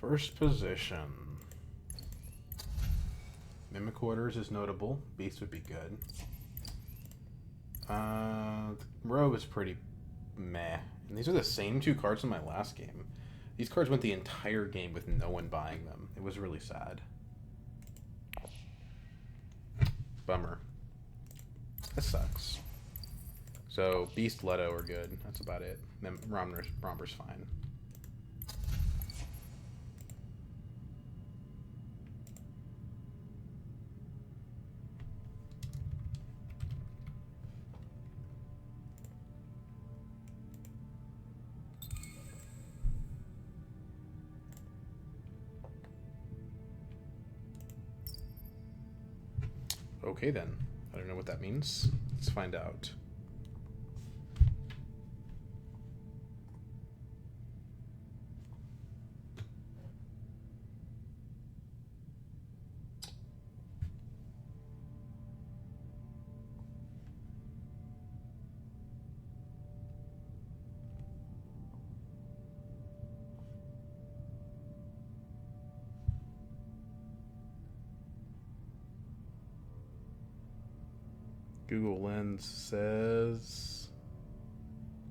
First position. Mimic Orders is notable. Beast would be good. Row is pretty meh. And these are the same two cards from my last game. These cards went the entire game with no one buying them. It was really sad. Bummer. That sucks. So, Beast, Leto are good. That's about it. Then Romper's fine. Okay then. I don't know what that means. Let's find out. Google Lens says,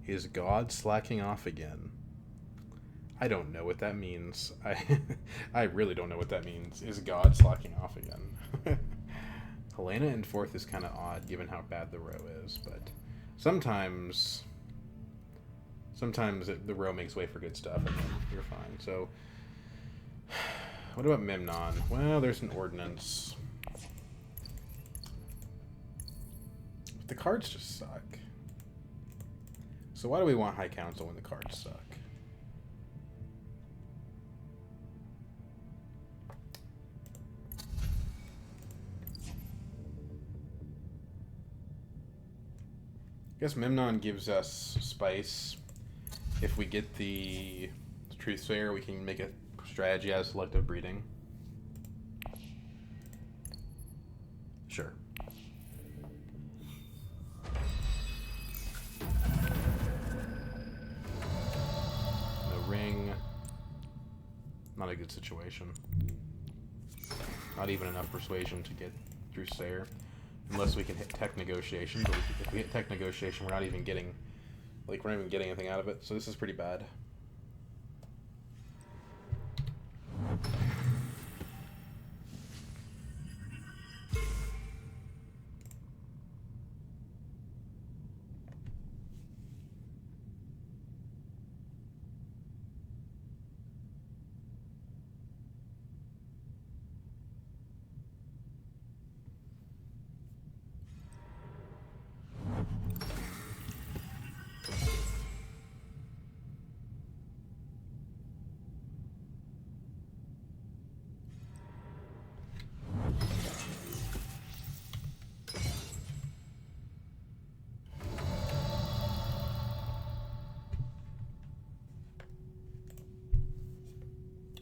is God slacking off again? I don't know what that means. I really don't know what that means. Is God slacking off again? Helena in fourth is kind of odd given how bad the row is, but sometimes the row makes way for good stuff and then you're fine. So what about Memnon? Well, there's an ordinance. The cards just suck. So why do we want High Council when the cards suck? I guess Memnon gives us spice. If we get the Truthsayer, we can make a strategy out of selective breeding. Sure. Ring. Not a good situation. Not even enough persuasion to get Truthsayer. Unless we can hit tech negotiation, but if we hit tech negotiation, we're not even getting anything out of it. So this is pretty bad.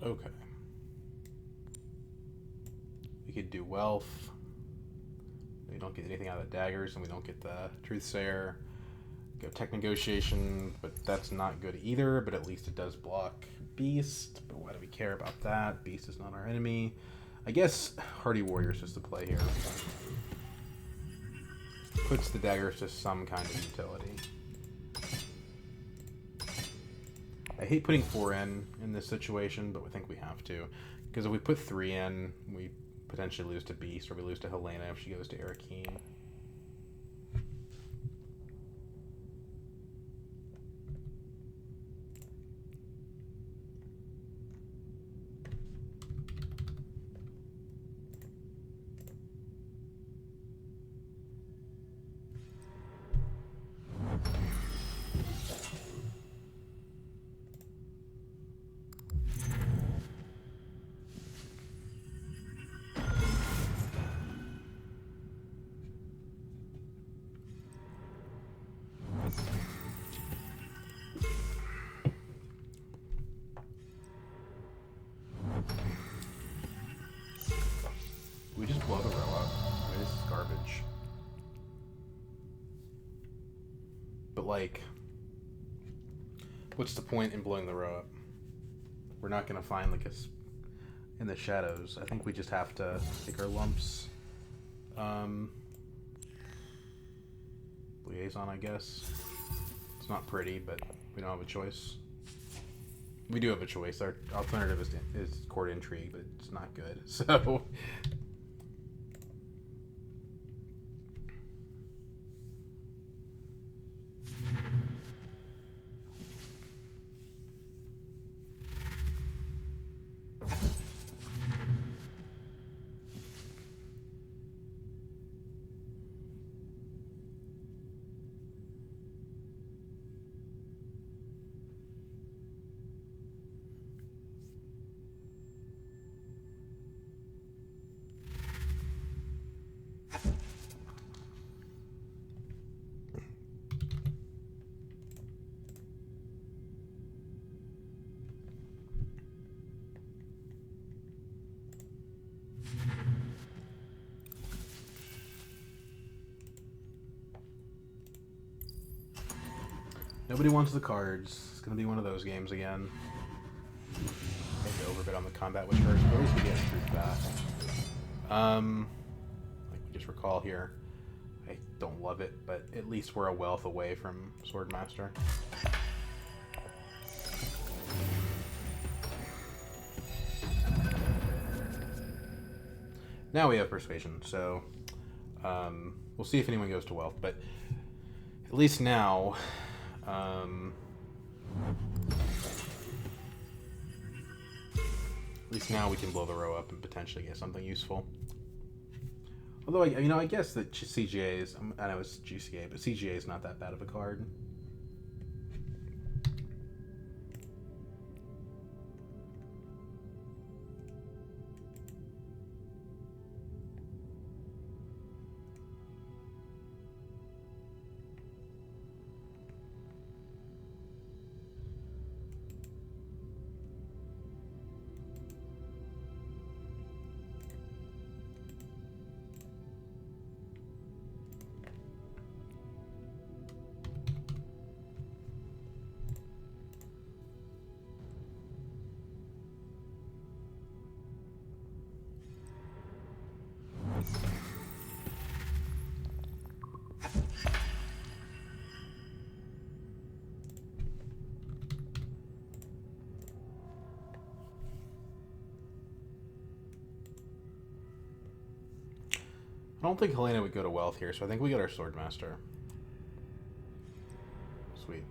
Okay. We could do wealth. We don't get anything out of the daggers, and we don't get the Truthsayer. Go tech negotiation, but that's not good either. But at least it does block Beast. But why do we care about that? Beast is not our enemy. I guess Hardy Warrior's just the play here. Puts the daggers to some kind of utility. I hate putting 4 in this situation, but we think we have to. Because if we put 3 in, we potentially lose to Beast, or we lose to Helena if she goes to Arakeen. We just blow the row up. I mean, this is garbage. But, like, what's the point in blowing the row up? We're not gonna find like us in the shadows. I think we just have to take our lumps. Liaison, I guess. It's not pretty, but we don't have a choice. We do have a choice. Our alternative is court intrigue, but it's not good. So. Nobody wants the cards. It's going to be one of those games again. Maybe overbid on the combat, which hurts, but at least we get truth back. Like we just recall here. I don't love it, but at least we're a wealth away from Swordmaster. Now we have Persuasion, so we'll see if anyone goes to wealth, but at least now... at least now we can blow the row up and potentially get something useful. Although, I guess that CGA is... I know it's GCA, but CGA is not that bad of a card. I don't think Helena would go to wealth here, so I think we get our Swordmaster. Sweet.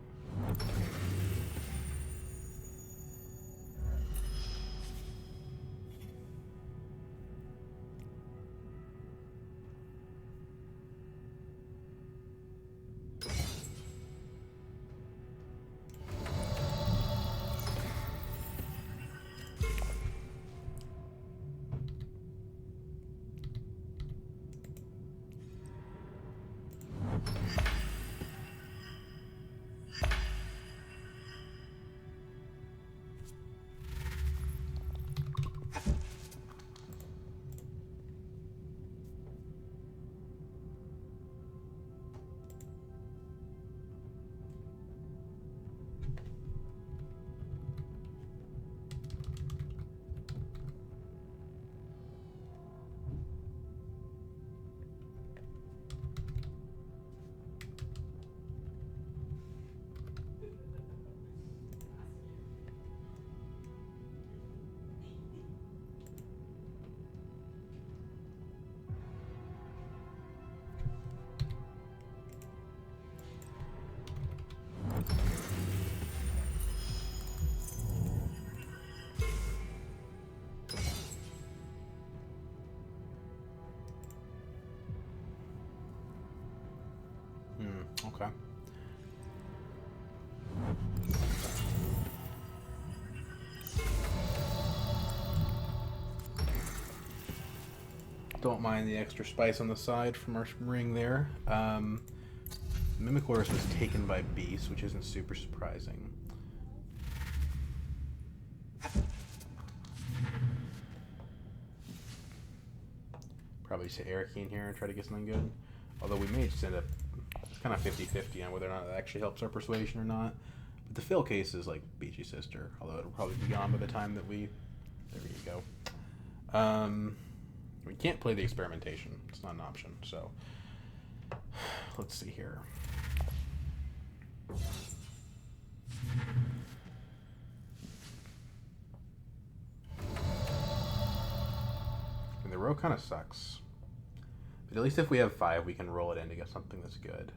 Okay. Don't mind the extra spice on the side from our ring there. Mimic Horus was taken by Beast, which isn't super surprising. Probably say Arakeen here and try to get something good. Although we may just end up... It's kind of 50-50 on whether or not it actually helps our persuasion or not. But the fail case is like Beachy Sister, although it'll probably be gone by the time that we... There you go. We can't play the experimentation. It's not an option, so... Let's see here. And the row kind of sucks. But at least if we have 5, we can roll it in to get something that's good.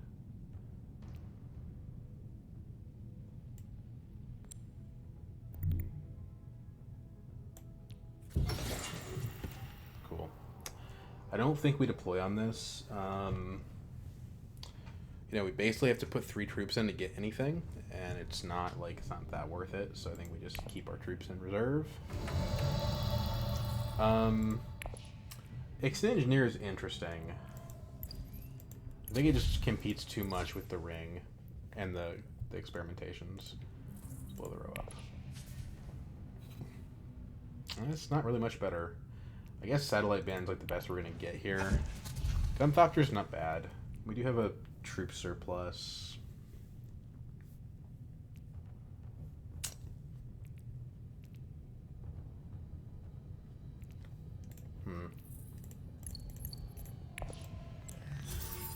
Cool. I don't think we deploy on this. You know, we basically have to put 3 troops in to get anything, and it's not that worth it, so I think we just keep our troops in reserve. Extended Engineer is interesting. I think it just competes too much with the ring and the experimentations. Let's blow the row up. And it's not really much better. I guess Satellite Band's like the best we're gonna get here. Gunthopter's not bad. We do have a troop surplus.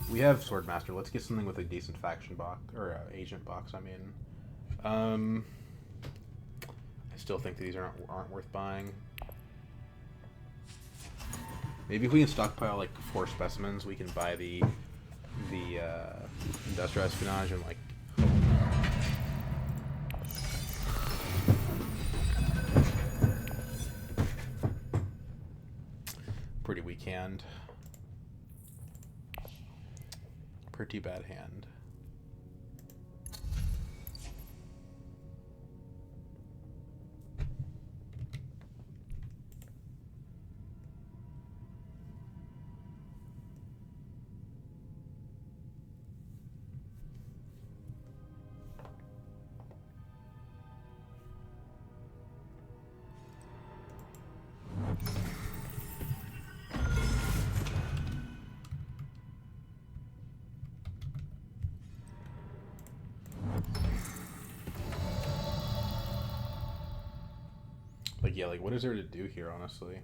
We have Swordmaster. Let's get something with a decent faction box, or agent box, I mean. I still think that these aren't worth buying. Maybe if we can stockpile like 4 specimens, we can buy the Industrial Espionage and like... Pretty weak hand. Pretty bad hand. Yeah, like, what is there to do here, honestly?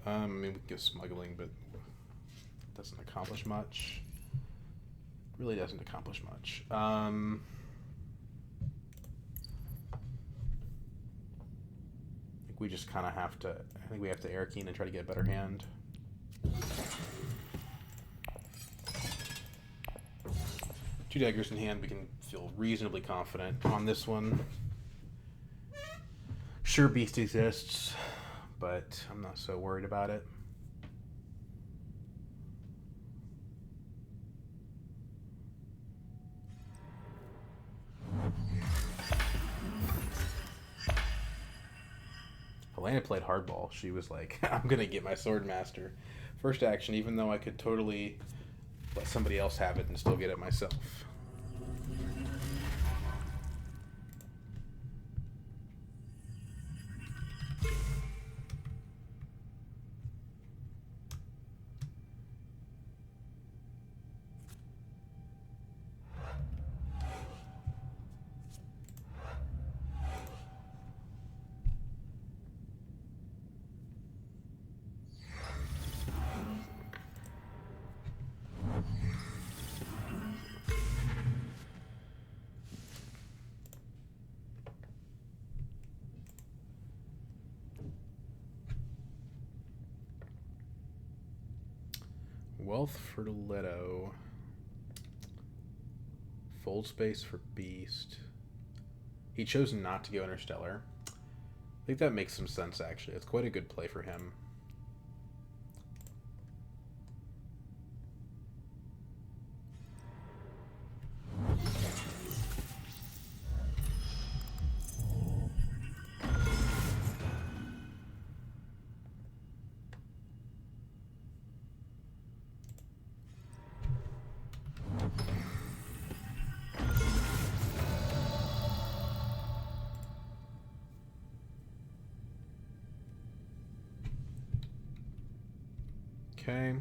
I mean, we can go smuggling, but it doesn't accomplish much. Really doesn't accomplish much. I think we just kind of have to... I think we have to Air Keen and try to get a better hand. 2 daggers in hand, we can feel reasonably confident on this one. Sure, Beast exists, but I'm not so worried about it. Helena played hardball. She was like, I'm going to get my Swordmaster. First action, even though I could totally let somebody else have it and still get it myself. Wealth for Leto. Fold space for Beast. He chose not to go Interstellar. I think that makes some sense, actually. It's quite a good play for him. Okay. Leto is guaranteed not in the combat. 2 daggers in hand, we can feel reasonably confident on this one. Maybe if we can stockpile like 4 specimens, we can buy the Industrial Espionage and like... 2 daggers in hand, we can feel reasonably confident on this one. Maybe if we can stockpile like 4 specimens, we can buy the Industrial Espionage and like... Okay.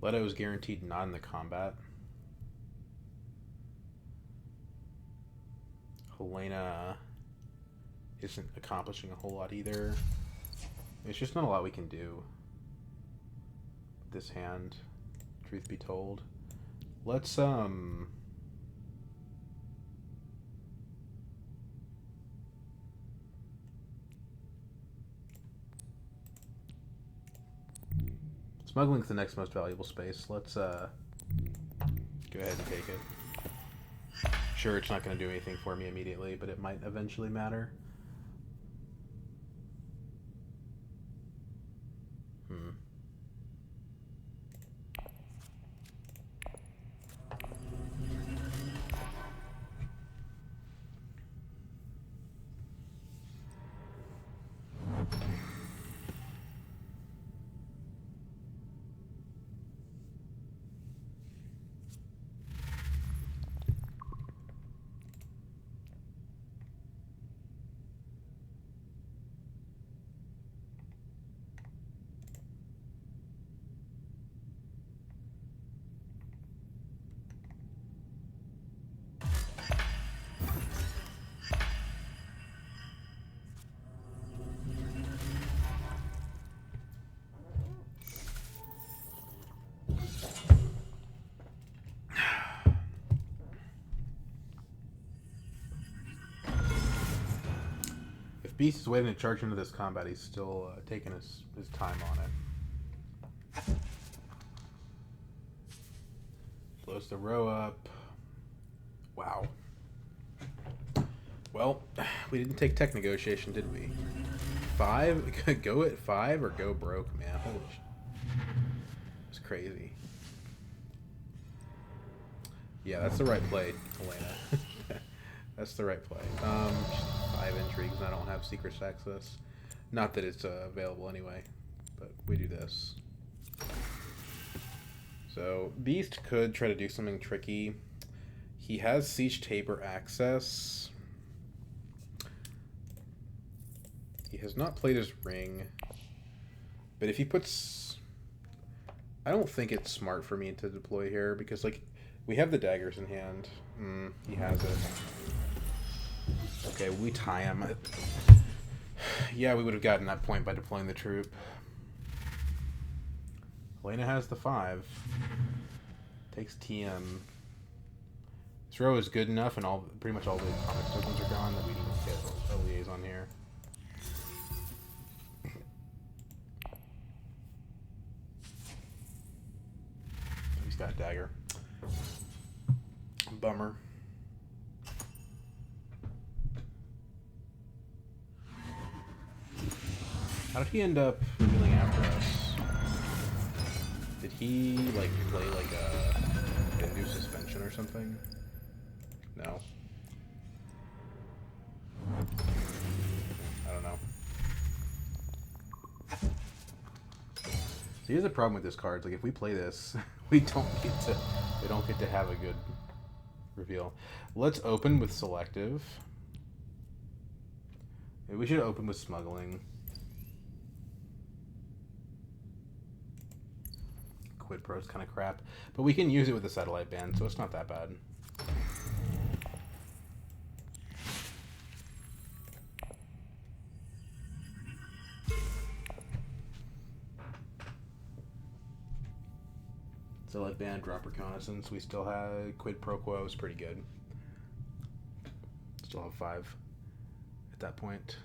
Leto is guaranteed not in the combat. Helena isn't accomplishing a whole lot either. There's just not a lot we can do with this hand, truth be told. Let's smuggling's the next most valuable space. Let's go ahead and take it. Sure, it's not going to do anything for me immediately, but it might eventually matter. Beast is waiting to charge into this combat. He's still taking his time on it. Blows the row up. Wow. Well, we didn't take tech negotiation, did we? 5? Go at 5 or go broke, man. Holy shit. It's crazy. Yeah, that's the right play, Elena. That's the right play. 5 intrigues, and I don't have secrets access. Not that it's available anyway, but we do this. So Beast could try to do something tricky. He has Siege Taper access. He has not played his ring, but if he puts... I don't think it's smart for me to deploy here, because like we have the daggers in hand. He has it. Okay, we tie him. Yeah, we would have gotten that point by deploying the troop. Helena has the 5. Takes TM. This row is good enough, and pretty much all the comic tokens are gone, that we need to get a liaison here. He's got a dagger. Bummer. How did he end up revealing after us? Did he like play like a new suspension or something? No. I don't know. So here's the problem with this card. Like if we play this, we don't get to have a good reveal. Let's open with selective. Maybe we should open with smuggling. Quid Pro is kind of crap, but we can use it with the satellite band, so it's not that bad. Satellite band, drop reconnaissance. We still have Quid Pro Quo is pretty good. Still have 5 at that point.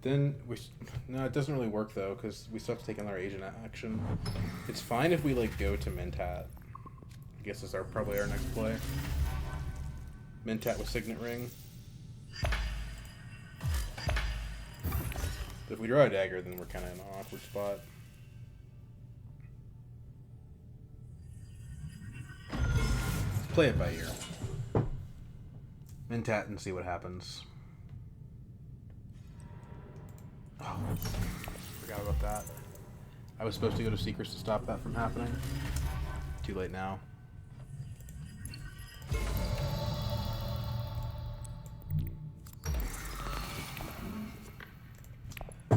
Then no, it doesn't really work though, because we still have to take another agent action. It's fine if we like go to Mentat. I guess is probably our next play. Mentat with Signet Ring. But if we draw a dagger, then we're kind of in an awkward spot. Let's play it by ear. Mentat and see what happens. Oh, forgot about that. I was supposed to go to Secrets to stop that from happening. Too late now.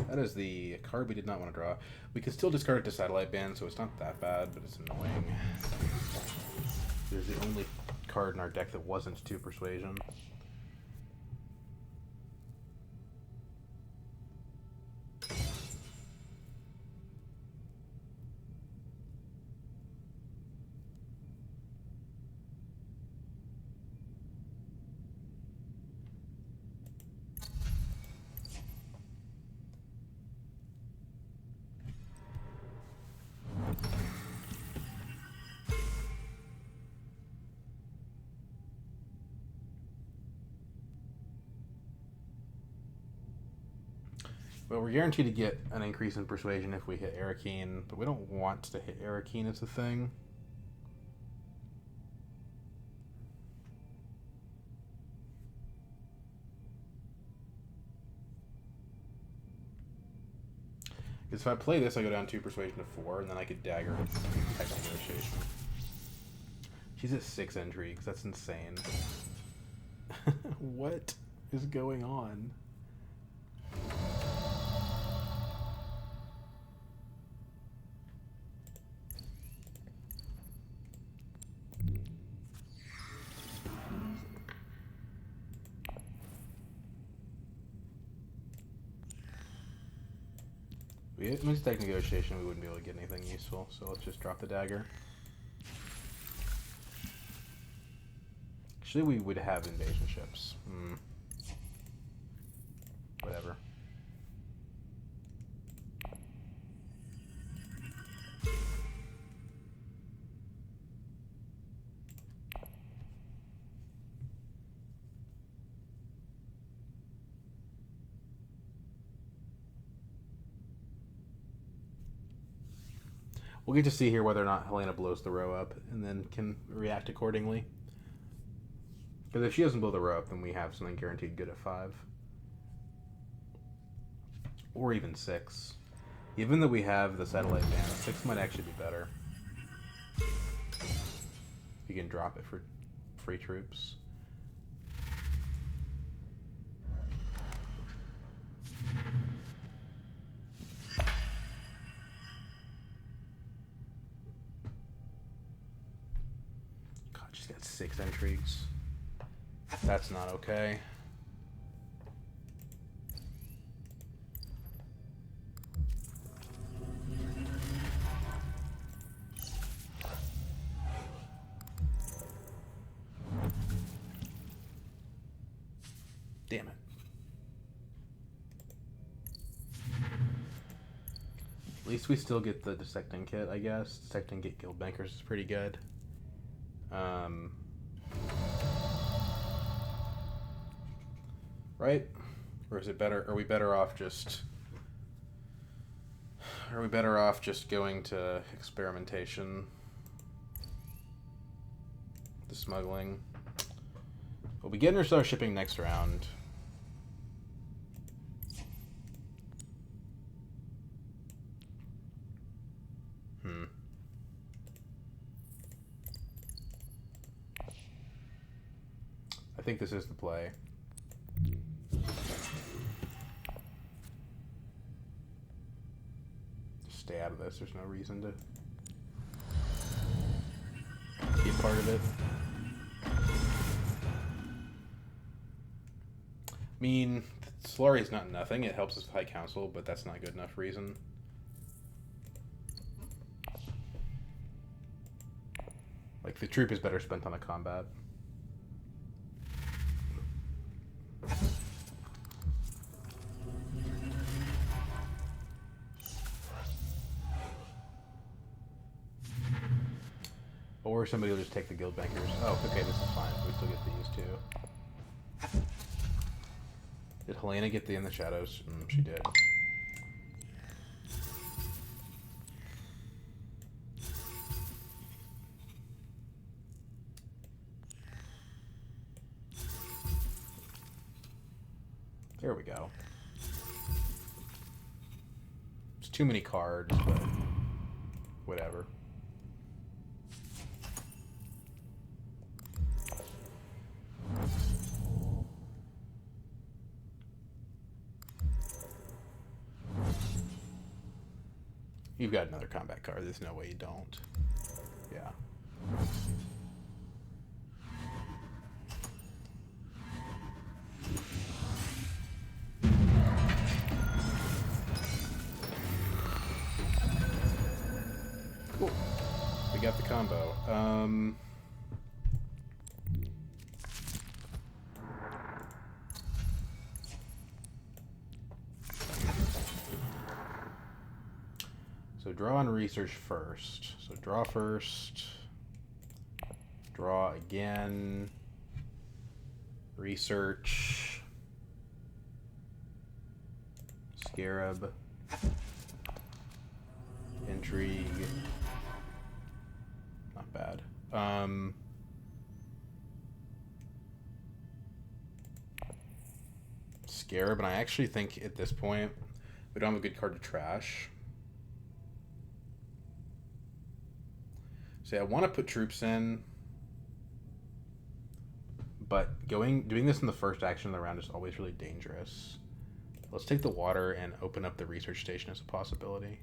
That is the card we did not want to draw. We could still discard it to Satellite Band, so it's not that bad, but it's annoying. There's the only card in our deck that wasn't 2 Persuasion. Well, we're guaranteed to get an increase in Persuasion if we hit Arakeen, but we don't want to hit Arakeen as a thing. Because if I play this, I go down 2 Persuasion to 4, and then I could dagger Tech Negotiation. She's at 6 Intrigues. That's insane. What is going on? We hit Tech Negotiation, we wouldn't be able to get anything useful, so let's just drop the dagger. Actually, we would have invasion ships. Whatever. We'll get to see here whether or not Helena blows the row up, and then can react accordingly. Because if she doesn't blow the row up, then we have something guaranteed good at 5. Or even 6. Even though we have the Satellite Band, 6 might actually be better. You can drop it for free troops. God, she's got 6 Intrigues. That's not okay. Damn it. At least we still get the Dissecting Kit, I guess. Dissecting Kit Guild Bankers is pretty good. Right? Or is it better? Are we better off just going to experimentation? The smuggling. We'll be getting our star shipping next round. I think this is the play. Stay out of this. There's no reason to be a part of it. I mean, Solari is not nothing. It helps us with High Council, but that's not good enough reason. Like, the troop is better spent on a combat. Or somebody will just take the guild bankers. Oh, okay, this is fine. We still get these too. Did Helena get the In the Shadows? She did. There we go. It's too many cards, but whatever. You've got another combat card. There's no way you don't. Yeah. Cool. We got the combo. So draw and research first. So draw first. Draw again. Research. Scarab. Intrigue. Not bad. Scarab, and I actually think at this point we don't have a good card to trash. So I want to put troops in, but doing this in the first action of the round is always really dangerous. Let's take the water and open up the research station as a possibility.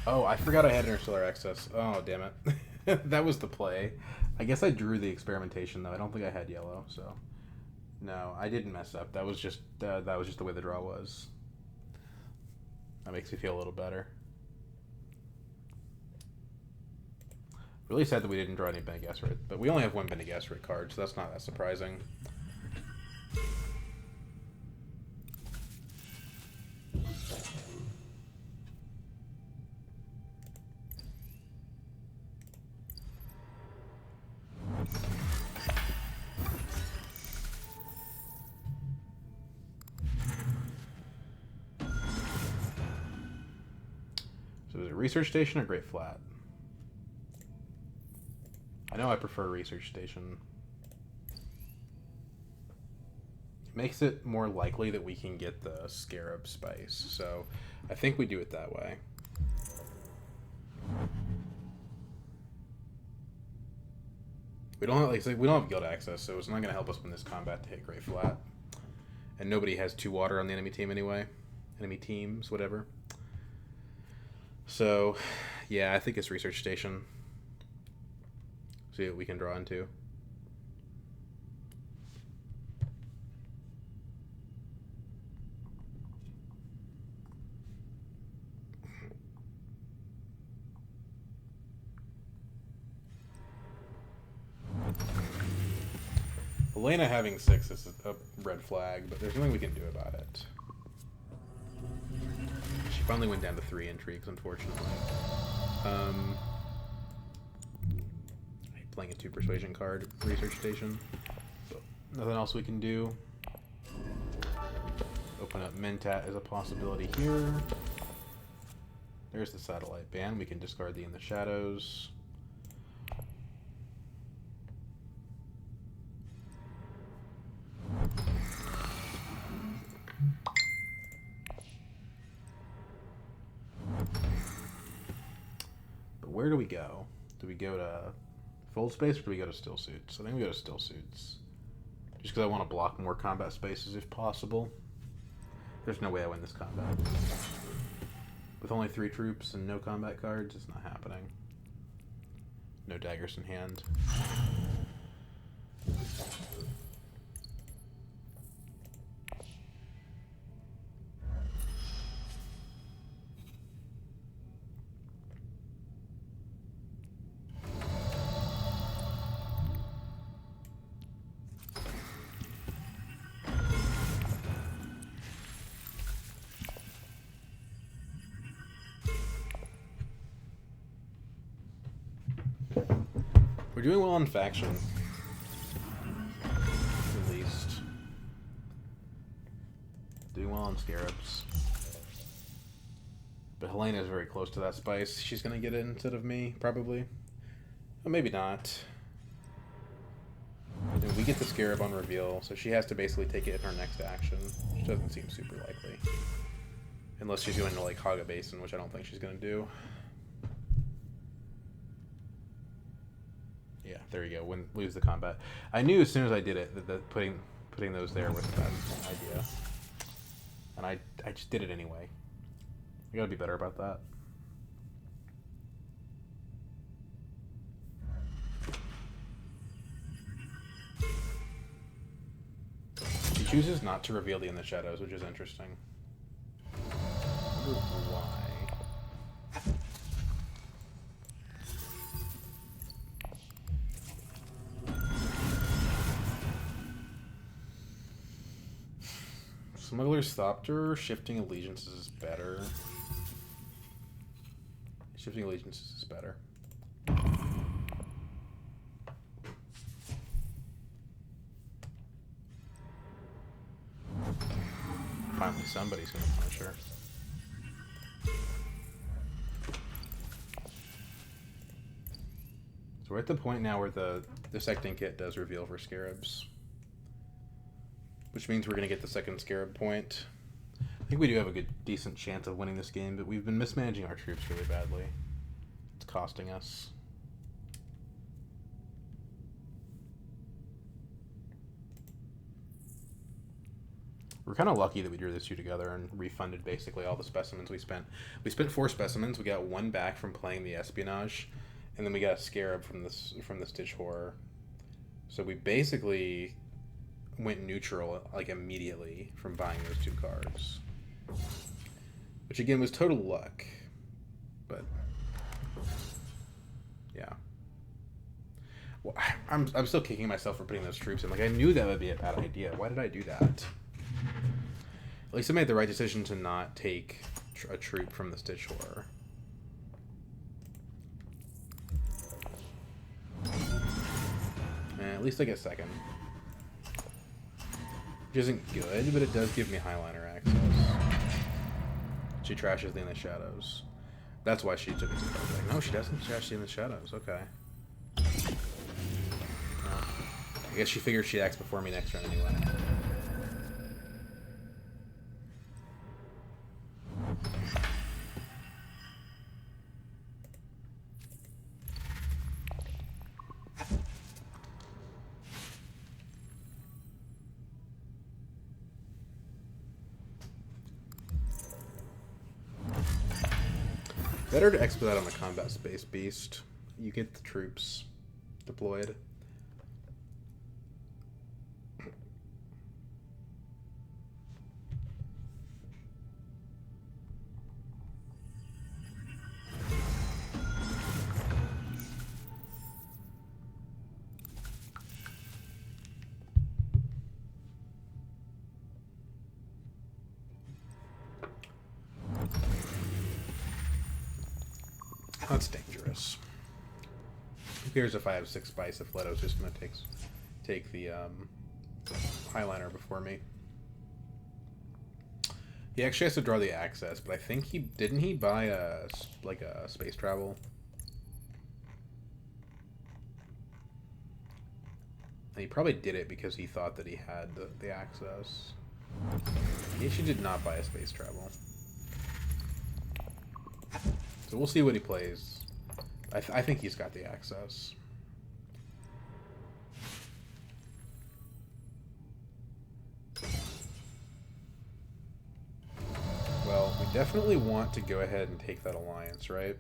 Oh, I forgot I had interstellar access. Oh, damn it. That was the play. I guess I drew the experimentation, though. I don't think I had yellow, so... No, I didn't mess up. That was just the way the draw was. That makes me feel a little better. Really sad that we didn't draw any Bene Gesserit, but we only have one Bene Gesserit card, so that's not that surprising. So is it Research Station or Great Flat? I know I prefer Research Station. It makes it more likely that we can get the Scarab Spice, so I think we do it that way. We don't have, we don't have guild access, so it's not going to help us win this combat to hit Great Flat. And nobody has 2 water on the enemy team anyway. Enemy teams, whatever. So, yeah, I think it's Research Station. See what we can draw into. Elena having 6 is a red flag, but there's nothing we can do about it. She finally went down to 3 intrigues, unfortunately. Playing a 2 persuasion card, Research Station. So nothing else we can do. Open up Mentat as a possibility here. There's the satellite band. We can discard the In the Shadows. But where do we go? Do we go to Fold Space or do we go to Still Suits? I think we go to Still Suits. Just because I want to block more combat spaces if possible. There's no way I win this combat. With only 3 troops and no combat cards, it's not happening. No daggers in hand. doing well on faction. At least. Doing well on scarabs. But Helena is very close to that spice. She's going to get it instead of me, probably. Or maybe not. And we get the scarab on reveal, so she has to basically take it in her next action, which doesn't seem super likely. Unless she's going to, like, hog a basin, which I don't think she's going to do. Yeah, there you go. Lose the combat. I knew as soon as I did it that putting those there was a bad idea. And I just did it anyway. I gotta be better about that. She chooses not to reveal the In the Shadows, which is interesting. I wonder why. Smuggler's Thopter, Shifting Allegiances is better. Shifting Allegiances is better. Finally, somebody's gonna punish her. So we're at the point now where the dissecting kit does reveal for scarabs. Which means we're going to get the second scarab point. I think we do have a decent chance of winning this game, but we've been mismanaging our troops really badly. It's costing us. We're kind of lucky that we drew these two together and refunded basically all the specimens we spent. We spent 4 specimens. We got 1 back from playing the Espionage, and then we got a scarab from the Stitch Horror. So we basically went neutral like immediately from buying those 2 cards, which again was total luck, but yeah. Well, I'm still kicking myself for putting those troops in. Like, I knew that would be a bad idea. Why did I do that? At least I made the right decision to not take a troop from the Stitch Horror. And at least I get second. Which isn't good, but it does give me Highliner access. She trashes the In the Shadows. That's why she took it to the like, no, she doesn't trash the In the Shadows. Okay. No. I guess she figured she'd act before me next turn anyway. Better to expedite on the combat space beast. You get the troops deployed. That's dangerous. Who cares if I have 6 spice if Leto's just gonna take the Highliner before me. He actually has to draw the access, but I think didn't he buy a space travel? And he probably did it because he thought that he had the access. He actually did not buy a space travel. So we'll see what he plays. I think he's got the access. Well, we definitely want to go ahead and take that alliance, right?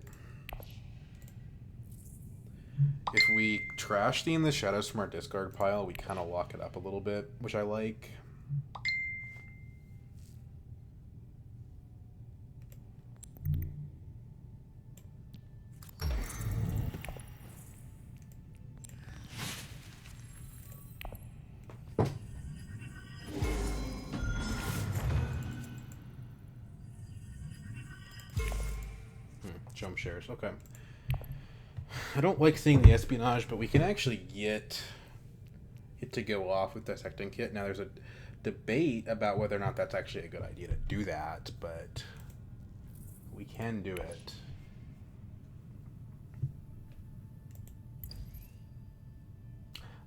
If we trash the In the Shadows from our discard pile, we kind of lock it up a little bit, which I like. Jump shares, okay. I don't like seeing the espionage, but we can actually get it to go off with dissecting kit. Now there's a debate about whether or not that's actually a good idea to do that, but we can do it.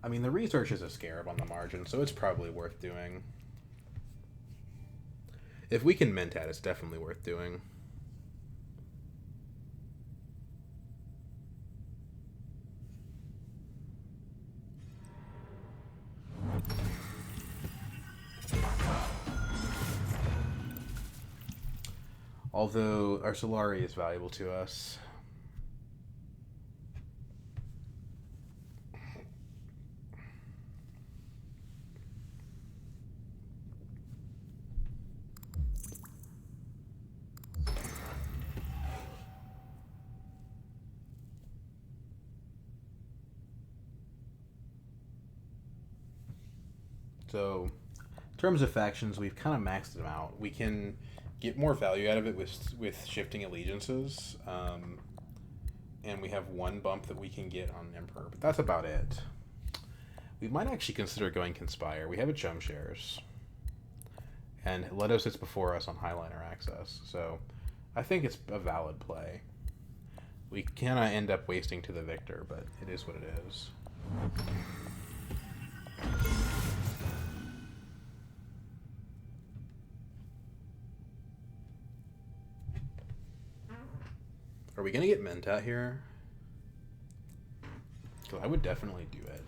I mean, the research is a scarab on the margin, so it's probably worth doing. If we can mint at, it's definitely worth doing. Although our Solari is valuable to us. So, in terms of factions, we've kind of maxed them out. We can get more value out of it with shifting allegiances, and we have one bump that we can get on Emperor, but that's about it. We might actually consider going Conspire. We have a Chum Shares, and Leto sits before us on Highliner access, so I think it's a valid play. We cannot end up wasting to the victor, but it is what it is. Are we gonna get Mentat here? Because I would definitely do it.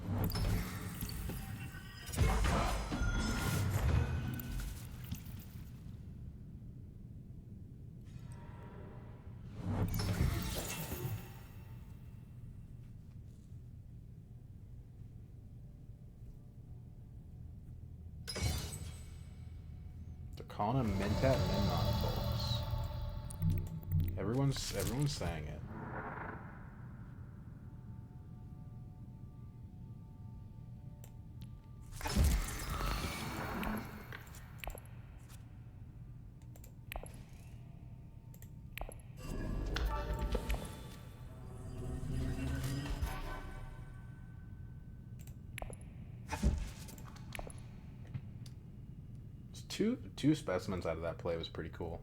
They're calling him Mentat Memnon, folks. Everyone's saying it. Two specimens out of that play was pretty cool.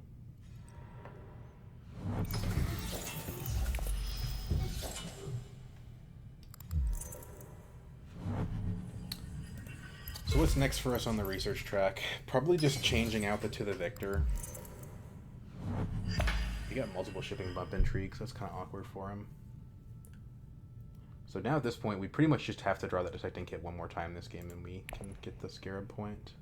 So what's next for us on the research track? Probably just changing out the To the Victor. He got multiple shipping bump intrigues, so that's kind of awkward for him. So now at this point, we pretty much just have to draw the Dissecting Kit one more time this game, and we can get the Scarab point.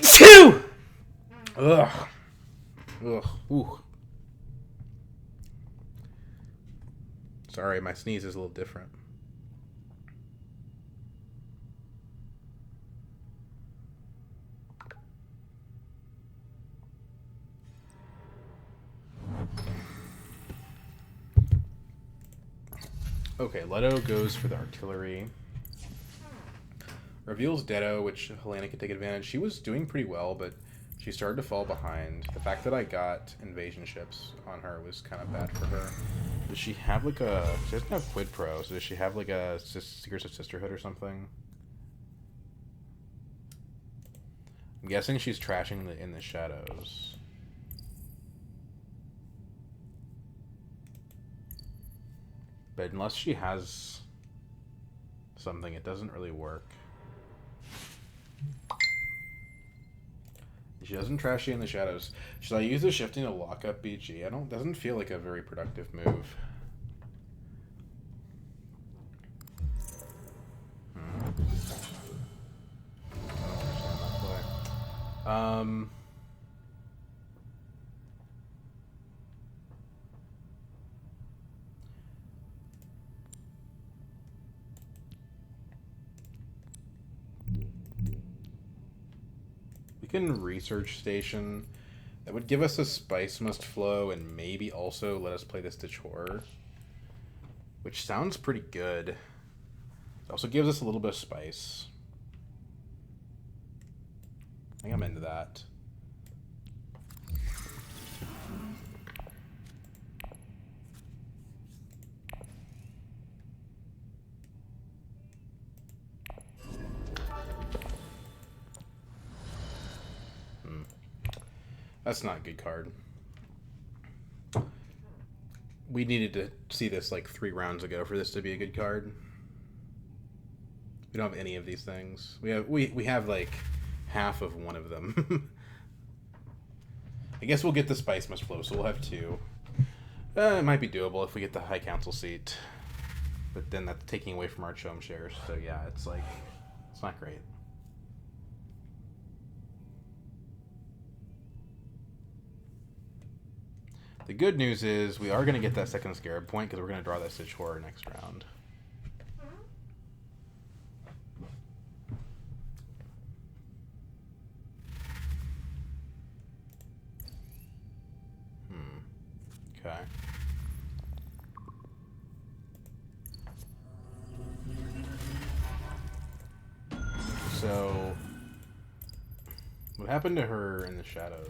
Two. Ugh. Ooh. Sorry, my sneeze is a little different. Okay, Leto goes for the artillery. Reveals Dedo, which Helena can take advantage. She was doing pretty well, but she started to fall behind. The fact that I got invasion ships on her was kind of bad for her. Does she have like a... She doesn't have Quid Pro, so does she have like a Secrets of Sisterhood or something? I'm guessing she's trashing in the shadows. But unless she has something, it doesn't really work. She doesn't trash you in the shadows. Should I use the shifting to lock up BG? Doesn't feel like a very productive move. I don't understand that play. We can research station. That would give us a Spice Must Flow and maybe also let us play the Stitch Horror, which sounds pretty good. It also gives us a little bit of spice. I think I'm into that. That's not a good card. We needed to see this like 3 rounds ago for this to be a good card. We don't have any of these things. We have like half of one of them. I guess we'll get the Spice Must Flow, so we'll have 2. It might be doable if we get the High Council seat. But then that's taking away from our Chome shares. So yeah, it's like, it's not great. The good news is we are going to get that second Scarab point because we're going to draw that Stitch Horror next round. Okay. So, what happened to her in the shadows?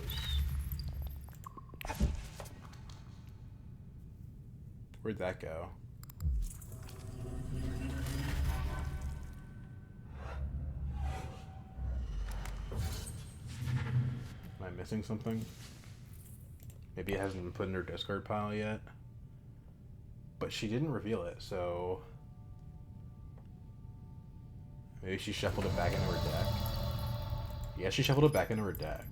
Where'd that go? Am I missing something? Maybe it hasn't been put in her discard pile yet. But she didn't reveal it, so... Maybe she shuffled it back into her deck. Yeah, she shuffled it back into her deck.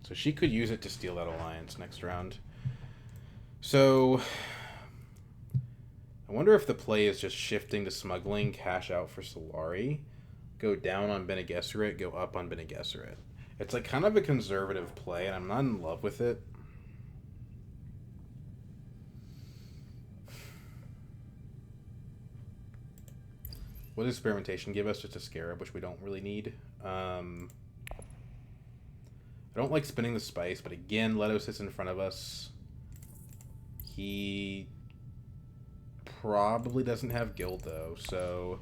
So she could use it to steal that alliance next round. So... I wonder if the play is just shifting to smuggling, cash out for Solari, go down on Bene Gesserit, go up on Bene Gesserit. It's like kind of a conservative play, and I'm not in love with it. What does Experimentation give us? Just a Scarab, which we don't really need. I don't like spinning the Spice, but again, Leto sits in front of us. He probably doesn't have Guild, though, so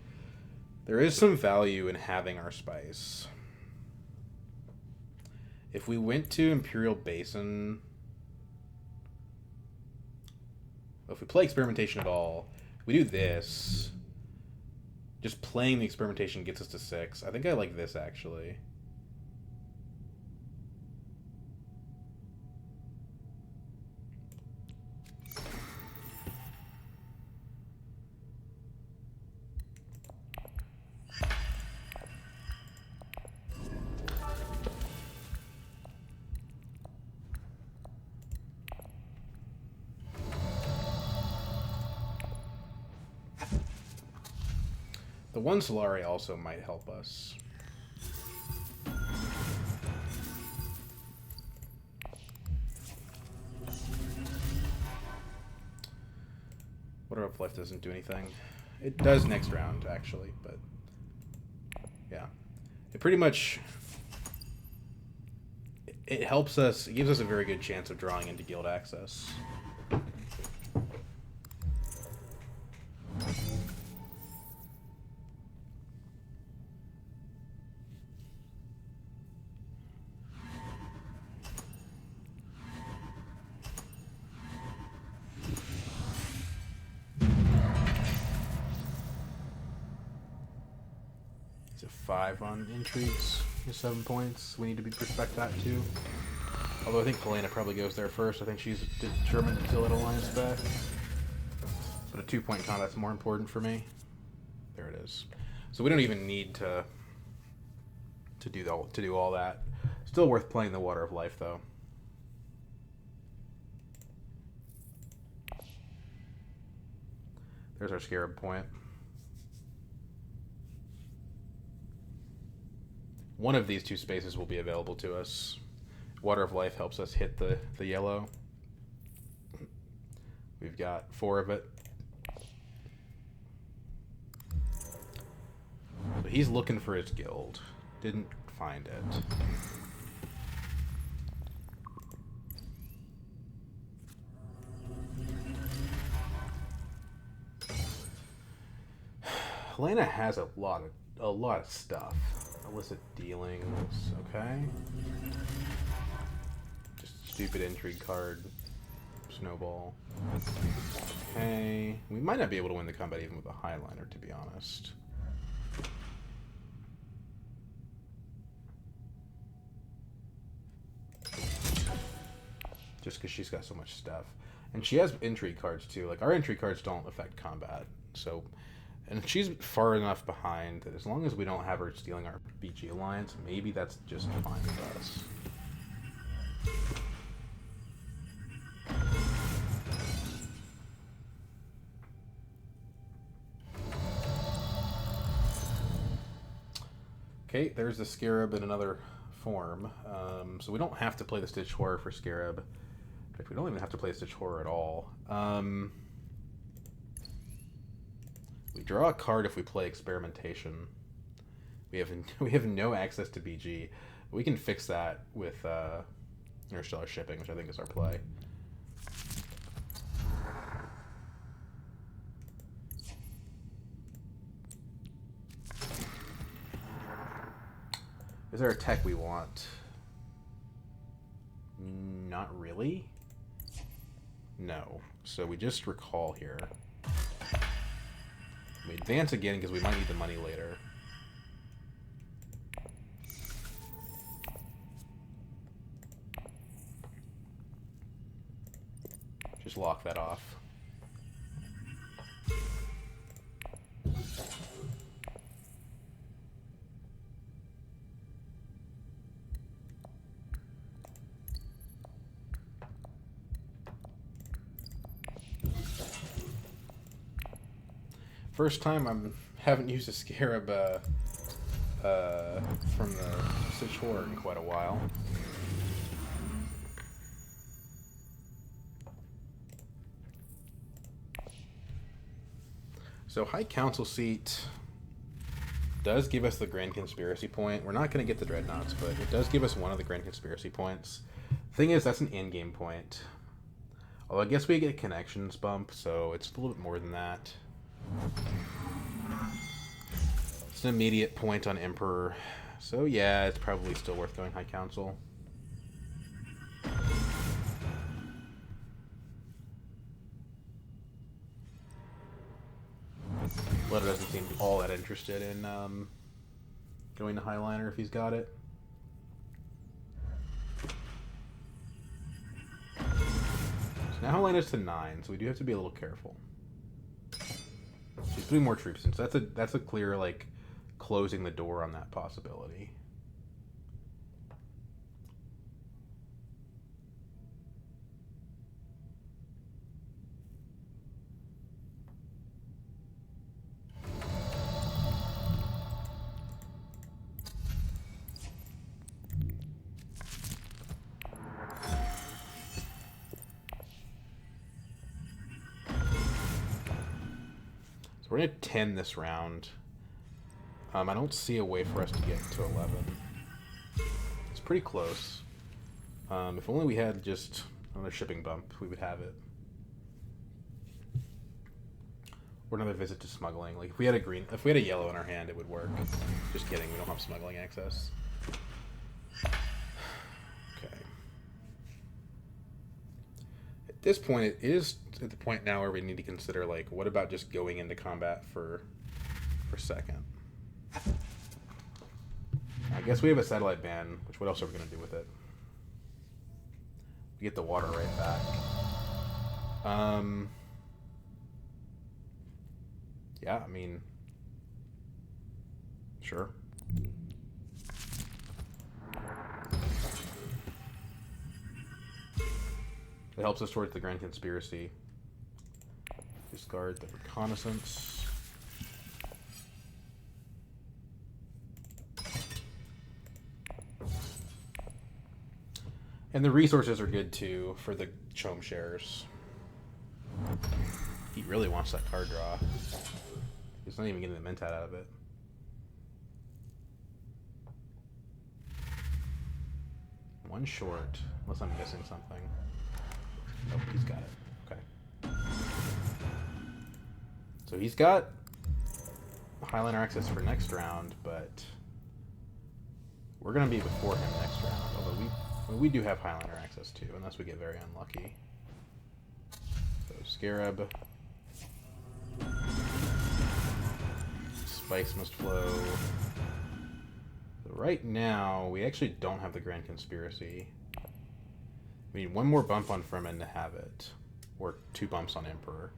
there is some value in having our Spice. If we went to Imperial Basin... If we play Experimentation at all, we do this. Just playing the Experimentation gets us to 6. I think I like this, actually. The one Solari also might help us. Water of Life doesn't do anything. It does next round, actually, but yeah. It pretty much... It helps us, it gives us a very good chance of drawing into Guild access. It's a 5 on intrigues, 7 points. We need to respect that too. Although I think Helena probably goes there first. I think she's determined to kill that alliance back. But a 2-point combat's more important for me. There it is. So we don't even need to do all that. Still worth playing the Water of Life though. There's our Scarab point. One of these 2 spaces will be available to us. Water of Life helps us hit the yellow. We've got 4 of it. But he's looking for his guild. Didn't find it. Helena has a lot of stuff. Illicit dealings, okay. Just stupid intrigue card. Snowball. Okay. We might not be able to win the combat even with a highliner, to be honest. Just because she's got so much stuff. And she has intrigue cards, too. Like, our intrigue cards don't affect combat. So, and she's far enough behind that as long as we don't have her stealing our BG alliance, maybe that's just fine with us. Okay, there's the Scarab in another form. So we don't have to play the Stitch Horror for Scarab. In fact, we don't even have to play Stitch Horror at all. We draw a card if we play Experimentation. We have no access to BG. We can fix that with Interstellar Shipping, which I think is our play. Is there a tech we want? Not really. No. So we just recall here. We advance again because we might need the money later. Just lock that off. First time haven't used a Scarab from the Stitch Horror in quite a while. So High Council seat does give us the Grand Conspiracy point. We're not going to get the Dreadnoughts, but it does give us one of the Grand Conspiracy points. Thing is, that's an endgame point. Although I guess we get connections bump, so it's a little bit more than that. It's an immediate point on Emperor. So yeah, it's probably still worth going High Council. Leto doesn't seem all that interested in going to Highliner if he's got it. So now Helena's to 9, so we do have to be a little careful. She's putting more troops in, so that's a clear, like, closing the door on that possibility. We're going to 10 this round. I don't see a way for us to get to 11. It's pretty close. If only we had just another shipping bump, we would have it. Or another visit to smuggling. Like if we had a yellow in our hand, it would work. Just kidding, we don't have smuggling access. Okay. At this point, it is at the point now where we need to consider, like, what about just going into combat for second? I guess we have a satellite ban, which what else are we going to do with it? We get the water right back. Yeah, I mean, sure. It helps us towards the Grand Conspiracy. Discard the reconnaissance. And the resources are good too for the Chome shares. He really wants that card draw. He's not even getting the Mentat out of it. One short, unless I'm missing something. Nope, he's got it. Okay. So he's got Highliner access for next round, but we're going to be before him next round. Although we do have Highliner access too, unless we get very unlucky. So Scarab. Spice must flow. So right now, we actually don't have the Grand Conspiracy. We need one more bump on Fremen to have it. Or 2 bumps on Emperor.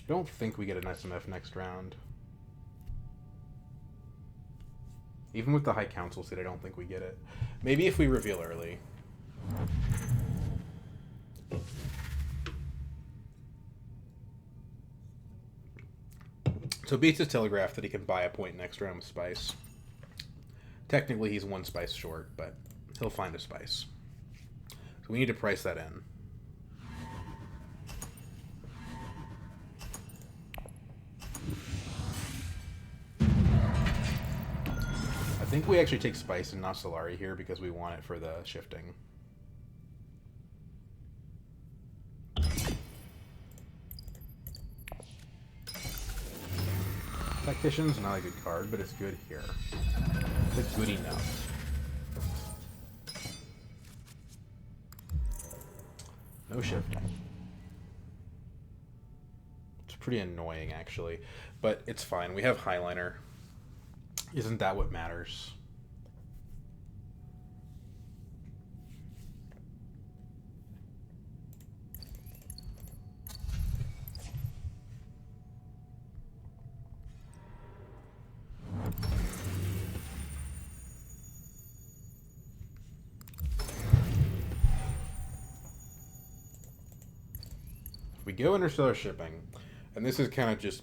I don't think we get an SMF next round. Even with the High Council seat, I don't think we get it. Maybe if we reveal early. So Beats has telegraphed that he can buy a point next round with Spice. Technically, he's 1 spice short, but he'll find a spice. So we need to price that in. I think we actually take Spice and not Solari here because we want it for the shifting. Tactician's not a good card, but it's good here. It's good enough. No shifting. It's pretty annoying, actually. But it's fine. We have Highliner. Isn't that what matters? We go interstellar shipping, and this is kind of just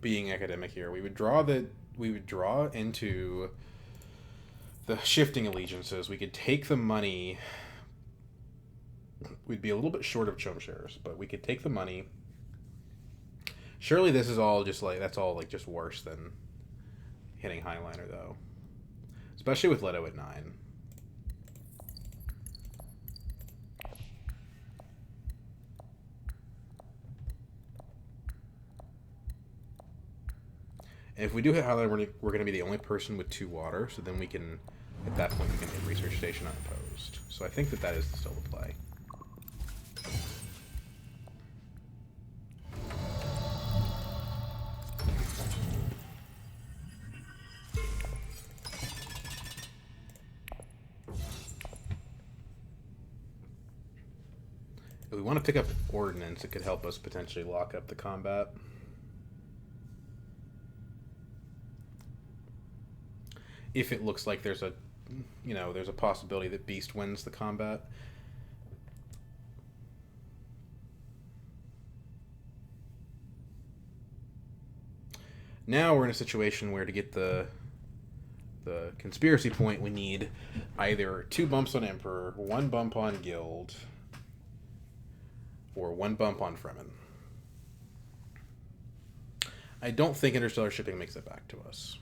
being academic here. We would draw into the shifting allegiances. We could take the money. We'd be a little bit short of chum shares, but we could take the money. Surely this is all just like, that's all like just worse than hitting Highliner though. Especially with Leto at 9. And if we do hit Highliner, we're going to be the only person with 2 water, so then we can, at that point, we can hit Research Station unopposed. So I think that is still the play. If we want to pick up Ordnance, it could help us potentially lock up the combat. If it looks like there's a possibility that Beast wins the combat. Now we're in a situation where to get the conspiracy point, we need either 2 bumps on Emperor, 1 bump on Guild, or 1 bump on Fremen. I don't think interstellar shipping makes it back to us.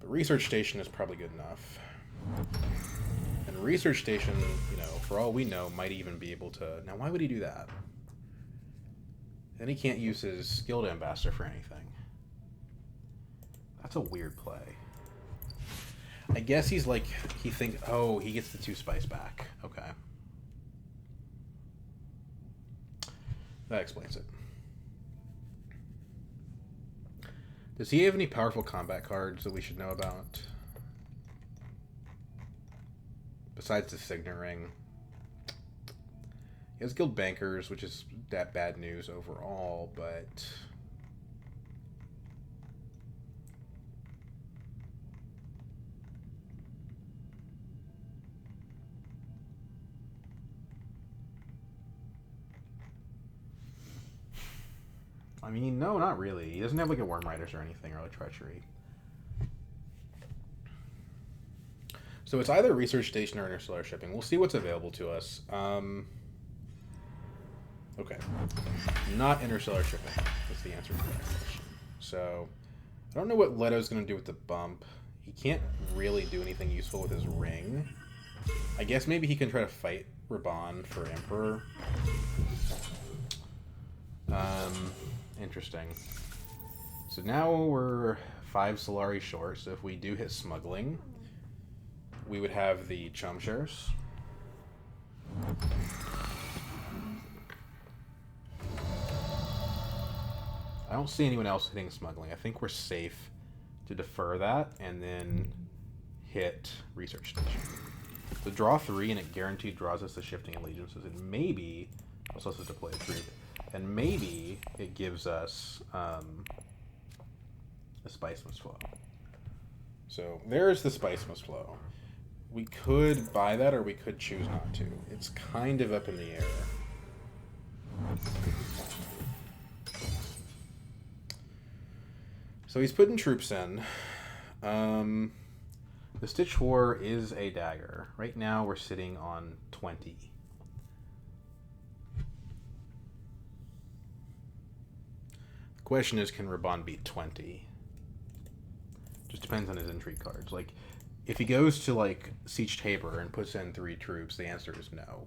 But Research Station is probably good enough. And Research Station, for all we know, might even be able to... Now, why would he do that? Then he can't use his Guild Ambassador for anything. That's a weird play. I guess he's like... He thinks... Oh, he gets the 2 spice back. Okay. That explains it. Does he have any powerful combat cards that we should know about? Besides the Signet Ring. He has Guild Bankers, which is that bad news overall, but... I mean, no, not really. He doesn't have like a Worm Riders or anything, or a Treachery. So it's either research station or interstellar shipping. We'll see what's available to us. Okay. Not interstellar shipping. That's the answer to that question. So I don't know what Leto's going to do with the bump. He can't really do anything useful with his ring. I guess maybe he can try to fight Raban for Emperor. Interesting. So now we're 5 Solari short, so if we do hit smuggling, we would have the chum shares. I don't see anyone else hitting smuggling. I think we're safe to defer that and then hit research station. So draw 3 and it guaranteed draws us the shifting allegiances, and maybe also has to deploy a troop, and maybe it gives us a spice must flow. So there's the spice must flow. We could buy that or we could choose not to. It's kind of up in the air. So he's putting troops in. The Stitch War is a dagger. Right now we're sitting on 20. The question is, can Raban beat 20? Just depends on his intrigue cards. Like, if he goes to, like, Siege Tabor and puts in 3 troops, the answer is no.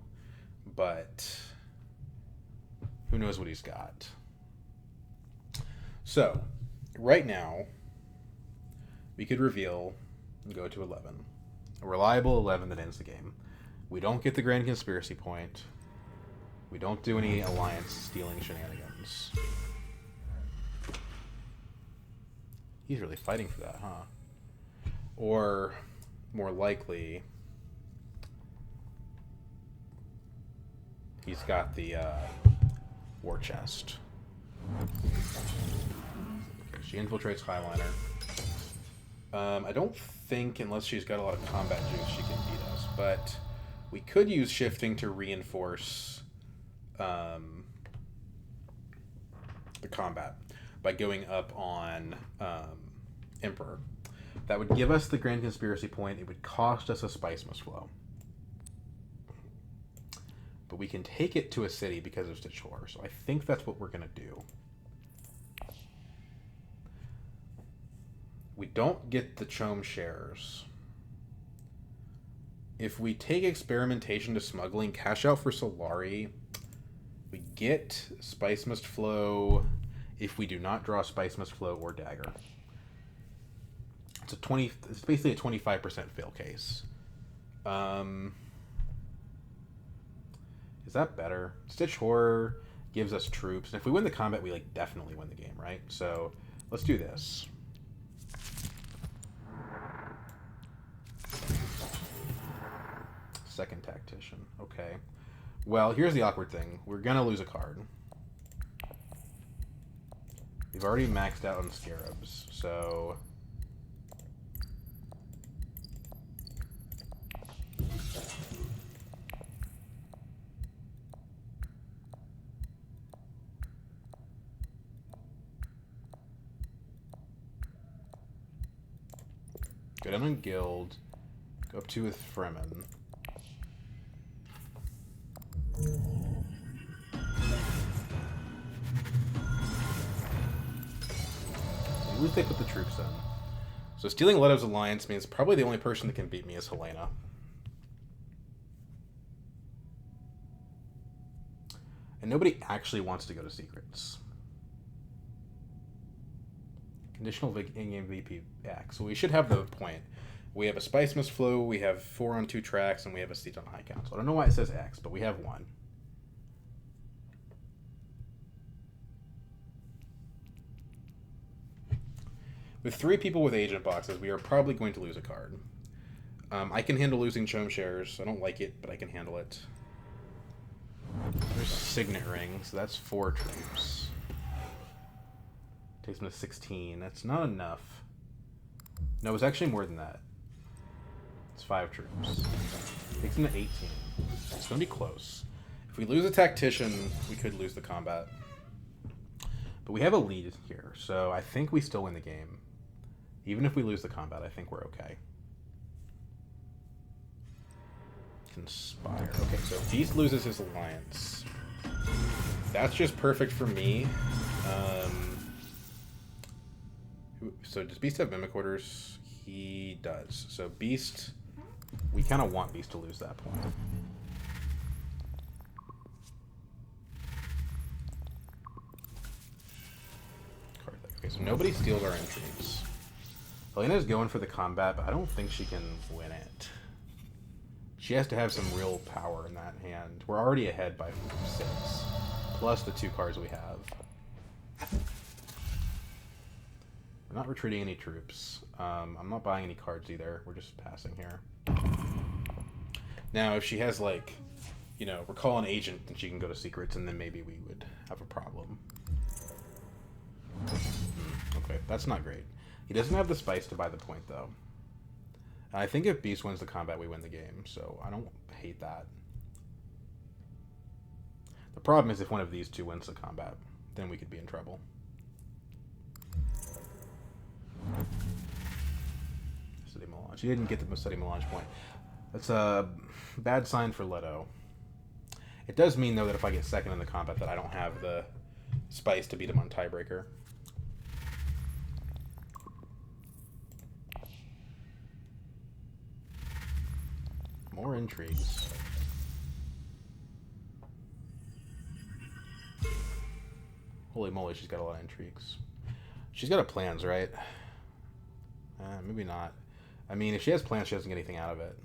But who knows what he's got. So, right now, we could reveal and go to 11. A reliable 11 that ends the game. We don't get the Grand Conspiracy point. We don't do any alliance stealing shenanigans. He's really fighting for that, huh? Or, more likely, he's got the war chest. Okay, she infiltrates Highliner. I don't think, unless she's got a lot of combat juice, she can beat us. But we could use shifting to reinforce the combat by going up on Emperor. That would give us the Grand Conspiracy point. It would cost us a spice must flow. But we can take it to a city because of Stitch Horror. So I think that's what we're going to do. We don't get the Chome shares. If we take experimentation to smuggling, cash out for Solari, we get spice must flow if we do not draw spice must flow or dagger. It's basically a 25% fail case. Is that better? Stitch Horror gives us troops, and if we win the combat, we like definitely win the game, right? So let's do this. Second tactician. Okay. Well, here's the awkward thing. We're gonna lose a card. We've already maxed out on Scarabs, so go down on Guild. Go up 2 with Fremen. At least they put the troops in. So stealing Leto's alliance means probably the only person that can beat me is Helena. And nobody actually wants to go to Secrets. Conditional in-game VP X. So we should have the point. We have a Spice Must Flow, we have 4 on 2 tracks, and we have a seat on High Council. I don't know why it says X, but we have 1. With 3 people with agent boxes, we are probably going to lose a card. I can handle losing Chome shares. I don't like it, but I can handle it. There's Signet Ring, so that's 4 troops. Takes me to 16. That's not enough. No, it's actually more than that. It's 5 troops. Takes him to 18. It's going to be close. If we lose a tactician, we could lose the combat. But we have a lead here, so I think we still win the game. Even if we lose the combat, I think we're okay. conspire. Okay, so Beast loses his alliance. That's just perfect for me. So does Beast have Mimic Orders? He does. So Beast, we kind of want Beast to lose that point. Okay, so nobody steals our intrigues. Helena's going for the combat, but I don't think she can win it. She has to have some real power in that hand. We're already ahead by 6, plus the 2 cards we have. We're not retreating any troops. I'm not buying any cards either. We're just passing here. Now, if she has, like, you know, recall an agent, then she can go to secrets, and then maybe we would have a problem. Okay, that's not great. He doesn't have the spice to buy the point, though. And I think if Beast wins the combat, we win the game, so I don't hate that. The problem is if one of these two wins the combat, then we could be in trouble. City Melange. He didn't get the City Melange point. That's a bad sign for Leto. It does mean, though, that if I get second in the combat, that I don't have the spice to beat him on tiebreaker. More intrigues. Holy moly, she's got a lot of intrigues. She's got a plans, right? Maybe not. I mean, if she has plans, she doesn't get anything out of it.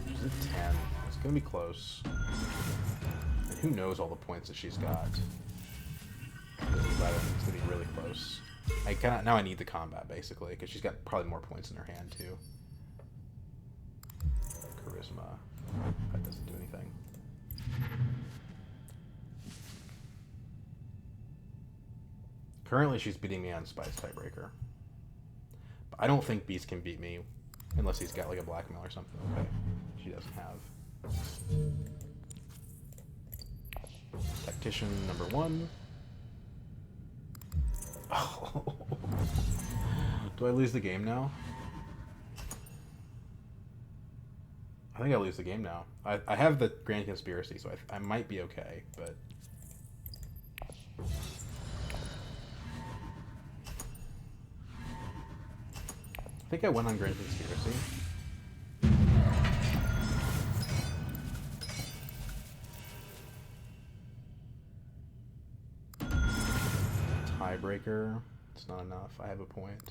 She's at 10. It's going to be close. And who knows all the points that she's got. It's going to be really close. Now I need the combat, basically, because she's got probably more points in her hand, too. Charisma. That doesn't do anything. Currently, she's beating me on Spice Tiebreaker. But I don't think Beast can beat me unless he's got like a blackmail or something. Okay, she doesn't have. Tactician number 1. Oh. Do I lose the game now? I think I lose the game now. I have the Grand Conspiracy, so I might be okay, but... I think I went on Grand Conspiracy. Tiebreaker. It's not enough. I have a point.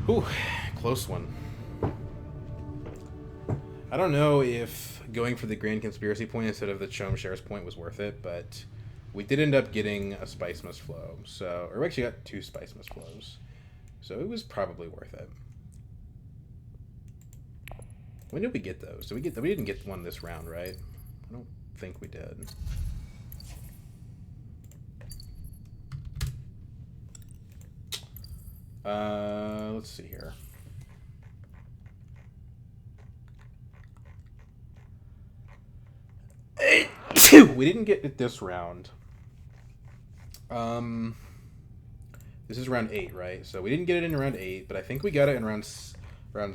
Whew, close one. I don't know if going for the Grand Conspiracy point instead of the Chom Shares point was worth it, but we did end up getting a Spice Must Flow. So, or we actually got 2 Spice Must Flows. So it was probably worth it. When did we get those? We didn't get one this round, right? I don't think we did. Let's see here. We didn't get it this round. This is round 8, right? So we didn't get it in round 8, but I think we got it in round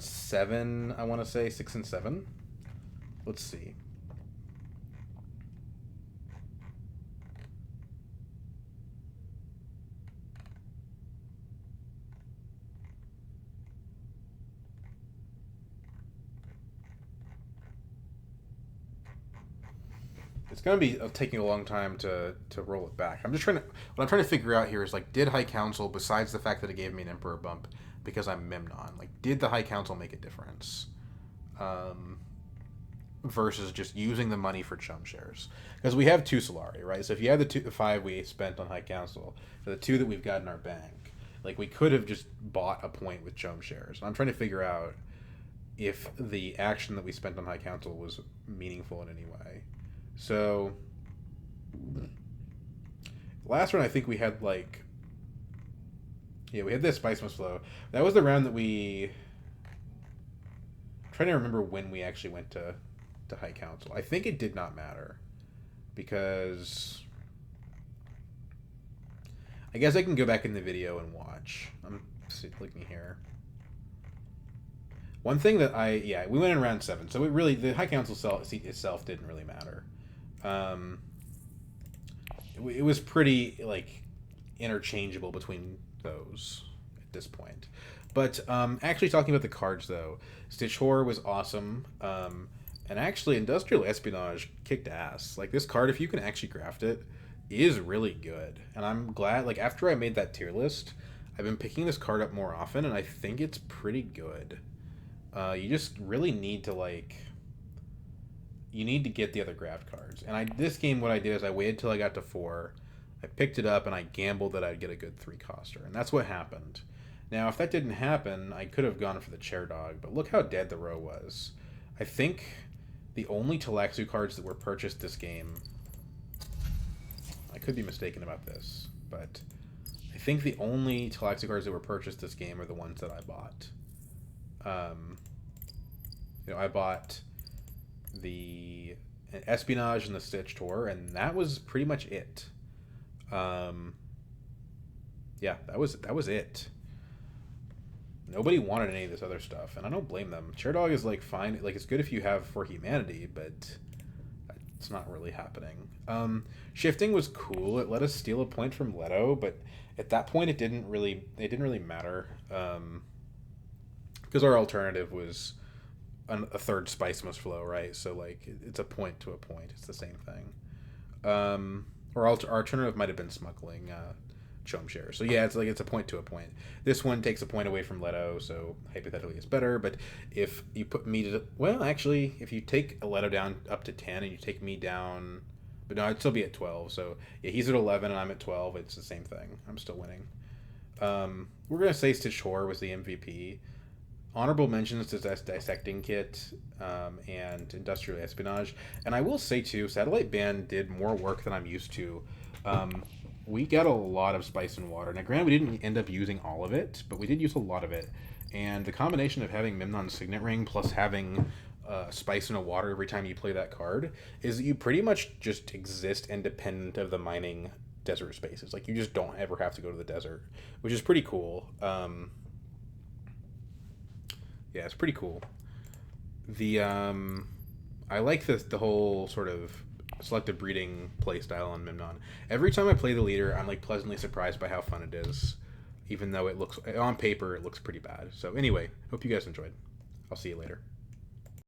7, I want to say. 6 and 7. Let's see. It's gonna be taking a long time to roll it back. What I'm trying to figure out here is, like, did High Council, besides the fact that it gave me an Emperor bump because I'm Memnon, like, did the High Council make a difference? Versus just using the money for Chum Shares. Because we have 2 Solari, right? So if you had the 5 we spent on High Council, for the 2 that we've got in our bank, like, we could have just bought a point with Chum Shares. I'm trying to figure out if the action that we spent on High Council was meaningful in any way. So, last round I think we had, like... Yeah, we had this Spice Must Flow. That was the round that we... I'm trying to remember when we actually went to to High Council. I think it did not matter because I guess I can go back in the video and watch. I'm looking here. One thing that we went in round 7, so the High Council seat itself didn't really matter. It was pretty like interchangeable between those at this point. But actually talking about the cards though, Stitch Horror was awesome. And actually Industrial Espionage kicked ass. Like this card, if you can actually craft it, is really good. And I'm glad, like after I made that tier list, I've been picking this card up more often and I think it's pretty good. You just really need to get the other graft cards. And this game, what I did is I waited till I got to 4. I picked it up and I gambled that I'd get a good 3-coster. And that's what happened. Now, if that didn't happen, I could have gone for the Chair Dog. But look how dead the row was. I think the only Talaxu cards that were purchased this game... I could be mistaken about this. But I think the only Talaxu cards that were purchased this game are the ones that I bought. I bought the Espionage and the Stitch Tour, and that was pretty much it. That was it. Nobody wanted any of this other stuff, and I don't blame them. Chair Dog is like fine, like it's good if you have For Humanity, but it's not really happening. Shifting was cool. It let us steal a point from Leto, but at that point it didn't really matter. Because our alternative was a third Spice Must Flow, right? So like it's a point to a point. It's the same thing. Our alternative might have been smuggling Chom Share. So yeah, it's a point to a point. This one takes a point away from Leto, so hypothetically it's better. But if you put me to if you take a Leto down up to 10 and you take me down, but no, I'd still be at 12. So yeah, he's at 11 and I'm at 12. It's the same thing. I'm still winning. We're gonna say Stitch Horror was the MVP. Honorable mentions to Dissecting Kit and Industrial Espionage. And I will say, too, Satellite Band did more work than I'm used to. We got a lot of Spice and Water. Now, granted, we didn't end up using all of it, but we did use a lot of it. And the combination of having Memnon's Signet Ring plus having Spice and a Water every time you play that card is that you pretty much just exist independent of the mining desert spaces. Like, you just don't ever have to go to the desert, which is pretty cool. Yeah, it's pretty cool. I like the whole sort of selective breeding play style on Memnon. Every time I play the leader, I'm like pleasantly surprised by how fun it is, even though it looks on paper it looks pretty bad. So anyway, hope you guys enjoyed. I'll see you later.